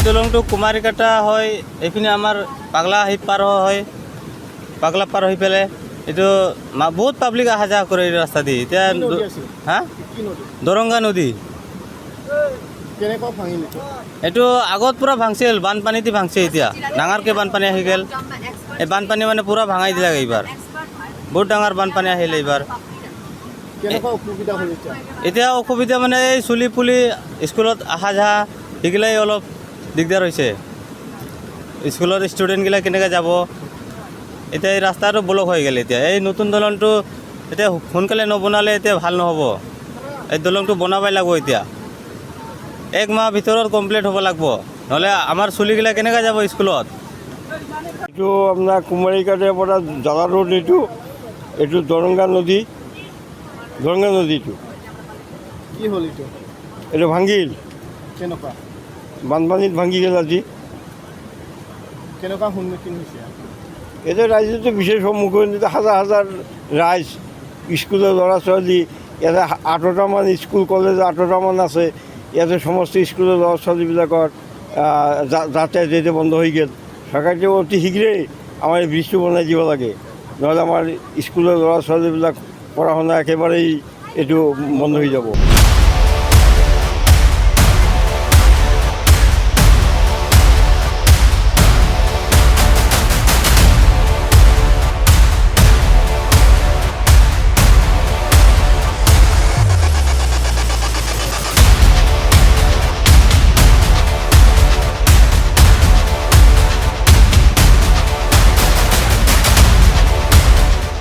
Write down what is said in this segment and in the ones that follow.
দলংটো কুমাৰিকাটা হয়, এইপিনে আমাৰ পাগলা পাৰ হয়, পাগলা পাৰ হৈ পেলাই এইটো বহুত পাব্লিক অহা যোৱা কৰে এই ৰাস্তা দি। এতিয়া হা দৰংগা নদী এইটো আগত পূৰা ভাংছিল, বানপানীতে ভাংছে। এতিয়া ডাঙৰকৈ বানপানী আহি গ'ল। এই বানপানী মানে পূৰা ভাঙাই দিলে এইবাৰ, বহুত ডাঙৰ বানপানী আহিলে এইবাৰ। এতিয়া অসুবিধা মানে এই চুলি পুলি স্কুলত অহা যোৱা সেইগিলাই অলপ দিগদাৰ হৈছে। স্কুলৰ ষ্টুডেণ্টগিলা কেনেকৈ যাব, এতিয়া এই ৰাস্তাটো ব্লক হৈ গ'ল। এতিয়া এই নতুন দলংটো এতিয়া সোনকালে নবনালে এতিয়া ভাল নহ'ব। এই দলংটো বনাবই লাগিব। এতিয়া 1 মাহ ভিতৰত কমপ্লিট হ'ব লাগিব, নহ'লে আমাৰ চুলিগিলা কেনেকৈ যাব স্কুলত। এইটো আপোনাৰ কুমাৰিকাটাৰ পৰা জালা ৰোড, এইটো দৰংগা নদী, দৰংগা নদীটো কি হ'ল এইটো ভাঙিল। কেনেকুৱা বানপানীত ভাঙি গ'ল। আজি কেনেকুৱা সন্মুখীন হৈছে? এতিয়া ৰাইজেতো বিশেষ সন্মুখীন, হাজাৰ হাজাৰ ৰাইজ, স্কুলৰ ল'ৰা ছোৱালী, ইয়াতে 8টামান স্কুল কলেজ 8টামান আছে। ইয়াতে সমস্ত স্কুলৰ ল'ৰা ছোৱালীবিলাকৰ যাতায়াত এতিয়া বন্ধ হৈ গ'ল। চৰকাৰে অতি শীঘ্ৰেই আমাৰ এই ব্ৰিজটো বনাই দিব লাগে, নহ'লে আমাৰ স্কুলৰ ল'ৰা ছোৱালীবিলাক পঢ়া শুনা একেবাৰেই এইটো বন্ধ হৈ যাব।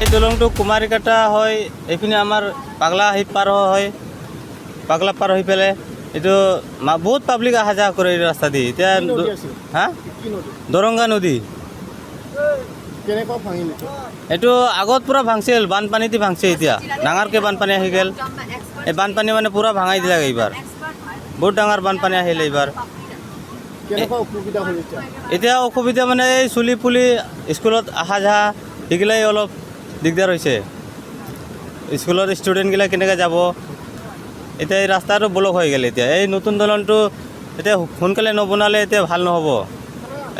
এই দলংটো কুমাৰিকাটা হয়, এইপিনে আমাৰ পাগলা পাৰ হয়, পাগলা পাৰ হৈ পেলাই এইটো বহুত পাব্লিক অহা যোৱা কৰে এই ৰাস্তা দি। এতিয়া হা দৰংগা নদী এইটো আগত পূৰা ভাংছিল, বানপানীতে ভাংছে। এতিয়া ডাঙৰকৈ বানপানী আহি গ'ল। এই বানপানী মানে পূৰা ভাঙাই দিলে এইবাৰ, বহুত ডাঙৰ বানপানী আহিলে এইবাৰ। এতিয়া অসুবিধা মানে এই চুলি পুলি স্কুলত অহা যোৱা সেইগিলাই অলপ দিগদাৰ হৈছে। স্কুলৰ ষ্টুডেণ্টগিলা কেনেকৈ যাব, এতিয়া এই ৰাস্তাটো ব্লক হৈ গ'ল। এতিয়া এই নতুন দলংটো এতিয়া সোনকালে নবনালে এতিয়া ভাল নহ'ব।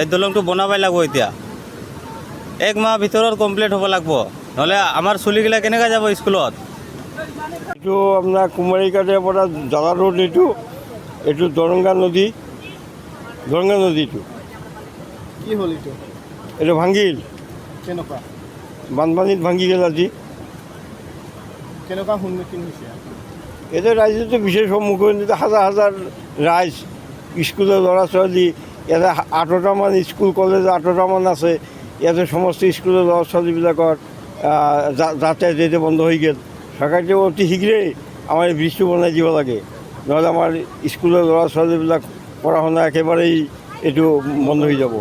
এই দলংটো বনাবই লাগিব। এতিয়া 1 মাহ ভিতৰত কমপ্লিট হ'ব লাগিব, নহ'লে আমাৰ চুলিগিলা কেনেকৈ যাব স্কুলত। এইটো আপোনাৰ কুমাৰিকাটাৰ পৰা জালা ৰোড, এইটো দৰংগা নদী, দৰংগা নদীটো কি হ'ল এইটো ভাঙিল। কেনেকুৱা বানপানীত ভাঙি গ'ল। আজি কেনেকুৱা সন্মুখীন হৈছে? এতিয়া ৰাইজেতো বিশেষ সন্মুখীন, হাজাৰ হাজাৰ ৰাইজ, স্কুলৰ ল'ৰা ছোৱালী, ইয়াতে 8টামান স্কুল কলেজ 8টামান আছে। ইয়াতে সমস্ত স্কুলৰ ল'ৰা ছোৱালীবিলাকৰ যাতায়াত এতিয়া বন্ধ হৈ গ'ল। চৰকাৰে অতি শীঘ্ৰেই আমাৰ এই ব্ৰিজটো বনাই দিব লাগে, নহ'লে আমাৰ স্কুলৰ ল'ৰা ছোৱালীবিলাক পঢ়া শুনা একেবাৰেই এইটো বন্ধ হৈ যাব।